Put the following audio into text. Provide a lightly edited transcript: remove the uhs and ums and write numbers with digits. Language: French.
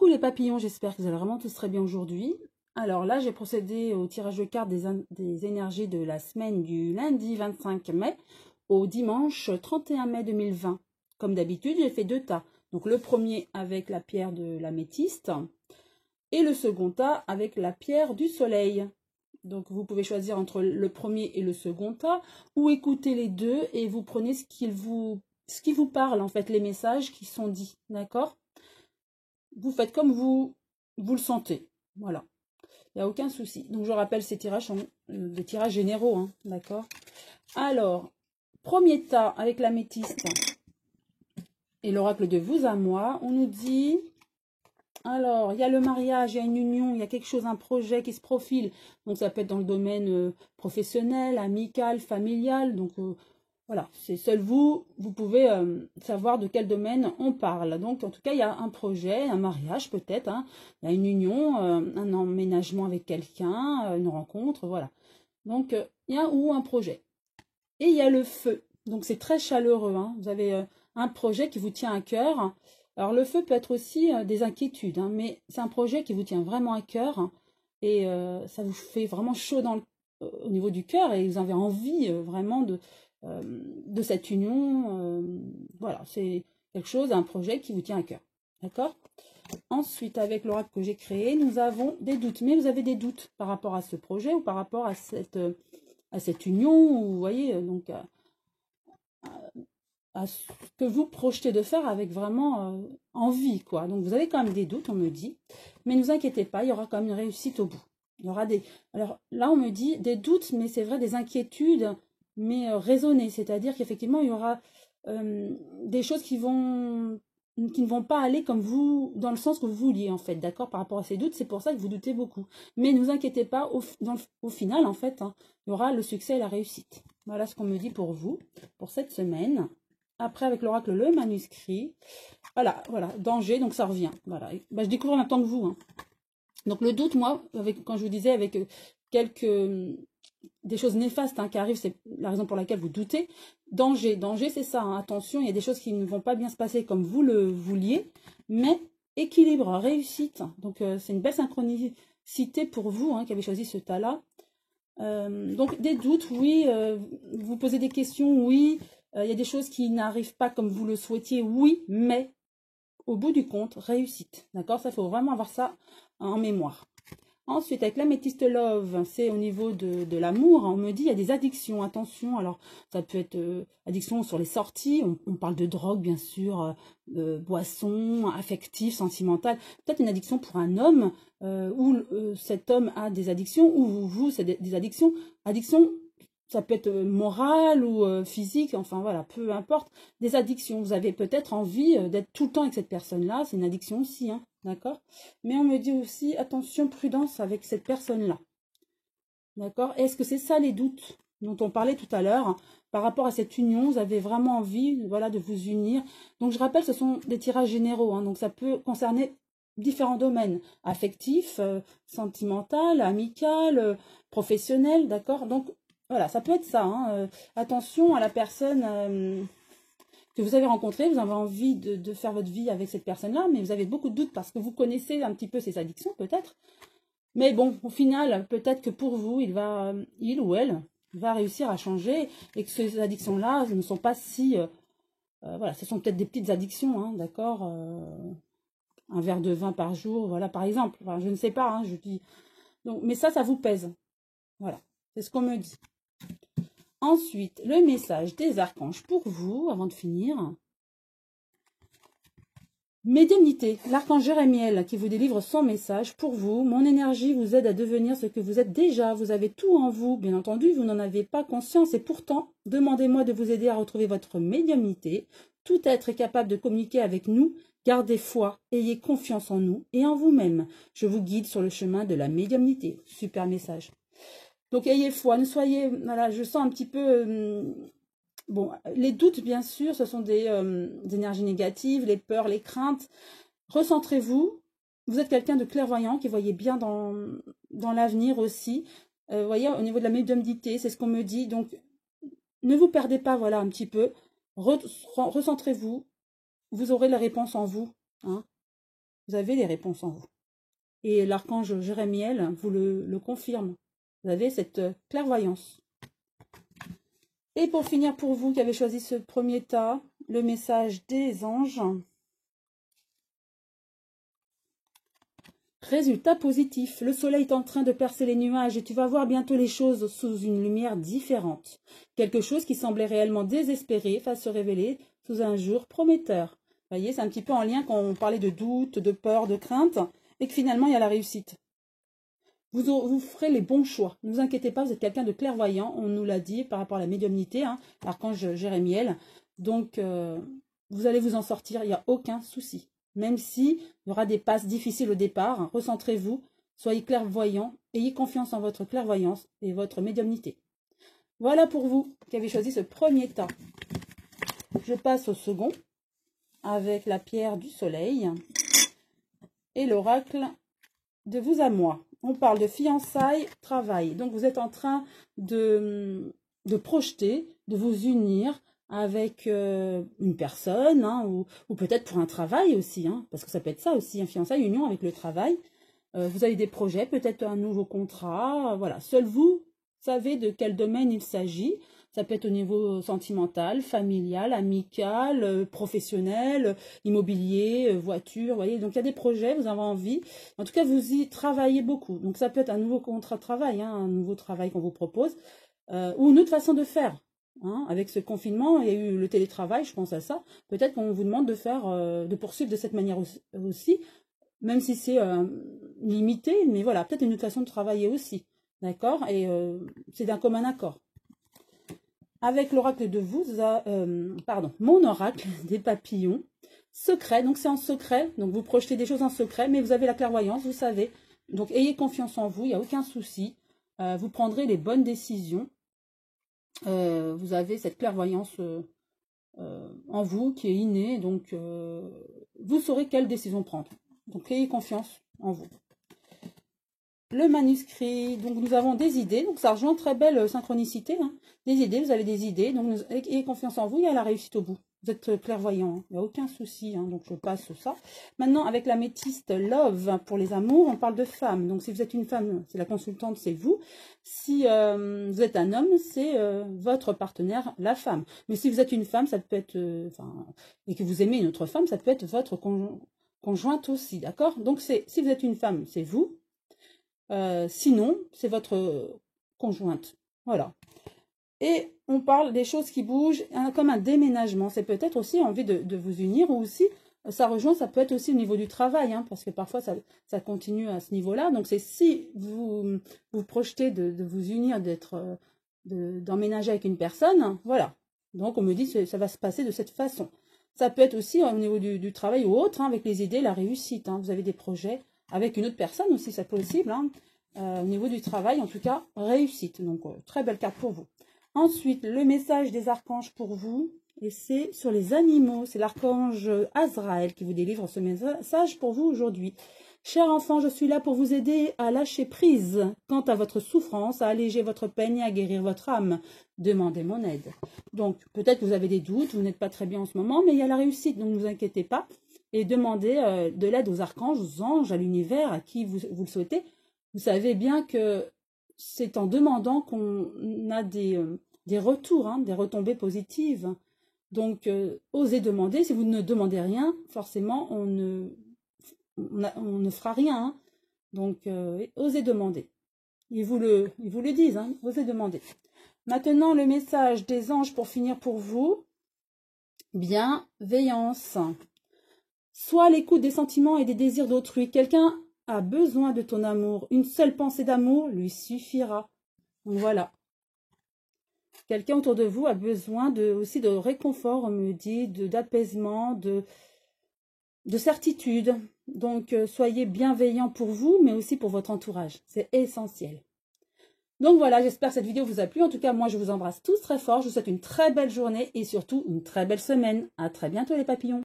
Coucou les papillons, j'espère que vous allez vraiment tous très bien aujourd'hui. Alors là, j'ai procédé au tirage de cartes des énergies de la semaine du lundi 25 mai au dimanche 31 mai 2020. Comme d'habitude, j'ai fait 2 tas. Donc le premier avec la pierre de l'améthyste et le second tas avec la pierre du soleil. Donc vous pouvez choisir entre le premier et le second tas ou écouter les deux et vous prenez ce qui vous parle, en fait, les messages qui sont dits, d'accord? Vous faites comme vous le sentez. Voilà. Il n'y a aucun souci. Donc, je rappelle, ces tirages sont des tirages généraux. Hein, d'accord. Alors, premier tas avec l'améthyste et l'oracle de vous à moi. On nous dit, alors, il y a le mariage, il y a une union, il y a quelque chose, un projet qui se profile. Donc, ça peut être dans le domaine professionnel, amical, familial. Donc, voilà, c'est seul vous pouvez savoir de quel domaine on parle. Donc, en tout cas, il y a un projet, un mariage peut-être, hein, il y a une union, un emménagement avec quelqu'un, une rencontre, voilà. Donc, il y a ou un projet. Et il y a le feu. Donc, c'est très chaleureux. Hein. Vous avez un projet qui vous tient à cœur. Alors, le feu peut être aussi des inquiétudes, hein, mais c'est un projet qui vous tient vraiment à cœur. Et ça vous fait vraiment chaud au niveau du cœur et vous avez envie vraiment de cette union. Voilà, c'est quelque chose, un projet qui vous tient à cœur. D'accord? Ensuite, avec l'oracle que j'ai créé, nous avons des doutes. Mais vous avez des doutes par rapport à ce projet ou par rapport à cette union, ou vous voyez, donc à ce que vous projetez de faire avec vraiment envie, quoi. Donc vous avez quand même des doutes, on me dit. Mais ne vous inquiétez pas, il y aura quand même une réussite au bout. Il y aura des... Alors là, on me dit des doutes, mais c'est vrai, des inquiétudes, mais raisonnées. C'est-à-dire qu'effectivement, il y aura des choses qui ne vont pas aller comme vous, dans le sens que vous vouliez, en fait, d'accord, par rapport à ces doutes. C'est pour ça que vous doutez beaucoup. Mais ne vous inquiétez pas, au final, en fait, hein, il y aura le succès et la réussite. Voilà ce qu'on me dit pour vous, pour cette semaine. Après, avec l'oracle, le manuscrit. Voilà, danger, donc ça revient. Voilà. Ben, je découvre en même temps que vous. Hein. Donc le doute, moi, quand je vous disais, avec des choses néfastes hein, qui arrivent, c'est la raison pour laquelle vous doutez. Danger, c'est ça. Hein. Attention, il y a des choses qui ne vont pas bien se passer comme vous le vouliez, mais équilibre, réussite. Donc c'est une belle synchronicité pour vous hein, qui avez choisi ce tas-là. Donc des doutes, oui. Vous posez des questions, oui. Il y a des choses qui n'arrivent pas comme vous le souhaitiez, oui, mais au bout du compte, réussite. D'accord? Ça, il faut vraiment avoir ça en mémoire. Ensuite, avec l'améthyste love, c'est au niveau de l'amour. On me dit, il y a des addictions. Attention, alors ça peut être addiction sur les sorties. On parle de drogue, bien sûr, boisson, affective, sentimentale. Peut-être une addiction pour un homme, où cet homme a des addictions, ou vous, c'est des addictions. Addiction, ça peut être moral ou physique, enfin voilà, peu importe. Des addictions, vous avez peut-être envie d'être tout le temps avec cette personne-là, c'est une addiction aussi, hein, d'accord? Mais on me dit aussi, attention, prudence avec cette personne-là, d'accord? Est-ce que c'est ça les doutes dont on parlait tout à l'heure, par rapport à cette union, vous avez vraiment envie, voilà, de vous unir. Donc je rappelle, ce sont des tirages généraux, hein, donc ça peut concerner différents domaines, affectifs, sentimental, amical, professionnel, d'accord? Donc voilà, ça peut être ça. Hein. Attention à la personne que vous avez rencontrée. Vous avez envie de faire votre vie avec cette personne-là, mais vous avez beaucoup de doutes parce que vous connaissez un petit peu ses addictions, peut-être. Mais bon, au final, peut-être que pour vous, il ou elle va réussir à changer et que ces addictions-là ne sont pas si... voilà, ce sont peut-être des petites addictions, hein, d'accord un verre de vin par jour, voilà, par exemple. Enfin, je ne sais pas, hein, je dis... Donc, mais ça vous pèse. Voilà, c'est ce qu'on me dit. Ensuite, le message des archanges pour vous, avant de finir. Médiumnité, l'archange Jérémiel qui vous délivre son message pour vous. Mon énergie vous aide à devenir ce que vous êtes déjà. Vous avez tout en vous. Bien entendu, vous n'en avez pas conscience et pourtant, demandez-moi de vous aider à retrouver votre médiumnité. Tout être est capable de communiquer avec nous. Gardez foi, ayez confiance en nous et en vous-même. Je vous guide sur le chemin de la médiumnité. Super message. Donc, ayez foi, ne soyez... Voilà, je sens un petit peu... bon, les doutes, bien sûr, ce sont des énergies négatives, les peurs, les craintes. Recentrez-vous. Vous êtes quelqu'un de clairvoyant qui voyez bien dans l'avenir aussi. Vous voyez, au niveau de la médiumnité, c'est ce qu'on me dit. Donc, ne vous perdez pas, voilà, un petit peu. Recentrez-vous. Vous aurez la réponse en vous. Hein. Vous avez les réponses en vous. Et l'archange Jérémiel vous le confirme. Vous avez cette clairvoyance. Et pour finir, pour vous qui avez choisi ce premier tas, le message des anges. Résultat positif, le soleil est en train de percer les nuages et tu vas voir bientôt les choses sous une lumière différente. Quelque chose qui semblait réellement désespéré va se révéler sous un jour prometteur. Vous voyez, c'est un petit peu en lien quand on parlait de doute, de peur, de crainte, et que finalement il y a la réussite. Vous ferez les bons choix. Ne vous inquiétez pas, vous êtes quelqu'un de clairvoyant, on nous l'a dit par rapport à la médiumnité, hein, l'archange Jérémiel. Donc, vous allez vous en sortir, il n'y a aucun souci. Même si il y aura des passes difficiles au départ, hein, recentrez-vous, soyez clairvoyant, ayez confiance en votre clairvoyance et votre médiumnité. Voilà pour vous qui avez choisi ce premier tas. Je passe au second avec la pierre du soleil et l'oracle de vous à moi. On parle de fiançailles, travail. Donc vous êtes en train de projeter, de vous unir avec une personne, hein, ou peut-être pour un travail aussi, hein, parce que ça peut être ça aussi, un fiançailles, union avec le travail. Vous avez des projets, peut-être un nouveau contrat, voilà. Seul vous savez de quel domaine il s'agit. Ça peut être au niveau sentimental, familial, amical, professionnel, immobilier, voiture, vous voyez. Donc il y a des projets, vous avez envie. En tout cas, vous y travaillez beaucoup. Donc ça peut être un nouveau contrat de travail, hein, un nouveau travail qu'on vous propose, ou une autre façon de faire. Hein, avec ce confinement, il y a eu le télétravail, je pense à ça. Peut-être qu'on vous demande de faire, de poursuivre de cette manière aussi, même si c'est limité, mais voilà, peut-être une autre façon de travailler aussi, d'accord. Et c'est d'un commun accord. Avec l'oracle de vous, mon oracle des papillons, secret. Donc c'est en secret, donc vous projetez des choses en secret, mais vous avez la clairvoyance, vous savez. Donc ayez confiance en vous, il n'y a aucun souci. Vous prendrez les bonnes décisions. Vous avez cette clairvoyance en vous qui est innée, donc vous saurez quelle décision prendre. Donc ayez confiance en vous. Le manuscrit, donc nous avons des idées, donc ça rejoint très belle synchronicité, hein. Des idées, vous avez des idées, donc ayez confiance en vous, il y a la réussite au bout. Vous êtes clairvoyant, hein. Il n'y a aucun souci, hein, donc je passe ça. Maintenant, avec l'améthyste Love, pour les amours, on parle de femme. Donc si vous êtes une femme, c'est la consultante, c'est vous. Si vous êtes un homme, c'est votre partenaire, la femme. Mais si vous êtes une femme, ça peut être, et que vous aimez une autre femme, ça peut être votre conjointe aussi, d'accord? Donc si vous êtes une femme, c'est vous. Sinon, c'est votre conjointe. Voilà. Et on parle des choses qui bougent, hein, comme un déménagement. C'est peut-être aussi envie de vous unir, ou aussi, ça rejoint, ça peut être aussi au niveau du travail, hein, parce que parfois, ça continue à ce niveau-là. Donc, c'est si vous projetez de vous unir, d'emménager avec une personne, voilà. Donc, on me dit que ça va se passer de cette façon. Ça peut être aussi au niveau du travail ou autre, hein, avec les idées, la réussite. Hein. Vous avez des projets avec une autre personne aussi, c'est possible. Hein. Au niveau du travail, en tout cas, réussite. Donc, très belle carte pour vous. Ensuite, le message des archanges pour vous, et c'est sur les animaux. C'est l'archange Azraël qui vous délivre ce message pour vous aujourd'hui. Cher enfant, je suis là pour vous aider à lâcher prise quant à votre souffrance, à alléger votre peine et à guérir votre âme. Demandez mon aide. Donc, peut-être que vous avez des doutes, vous n'êtes pas très bien en ce moment, mais il y a la réussite, donc ne vous inquiétez pas. Et demandez de l'aide aux archanges, aux anges, à l'univers, à qui vous le souhaitez. Vous savez bien que c'est en demandant qu'on a des retours, hein, des retombées positives. Donc, osez demander. Si vous ne demandez rien, forcément, on ne fera rien. Hein. Donc, osez demander. Ils vous le disent, hein, osez demander. Maintenant, le message des anges pour finir pour vous. Bienveillance. Sois à l'écoute des sentiments et des désirs d'autrui. Quelqu'un a besoin de ton amour. Une seule pensée d'amour lui suffira. Donc voilà. Quelqu'un autour de vous a besoin aussi de réconfort, on me dit, d'apaisement, de certitude. Donc, soyez bienveillants pour vous, mais aussi pour votre entourage. C'est essentiel. Donc voilà, j'espère que cette vidéo vous a plu. En tout cas, moi, je vous embrasse tous très fort. Je vous souhaite une très belle journée et surtout une très belle semaine. À très bientôt les papillons.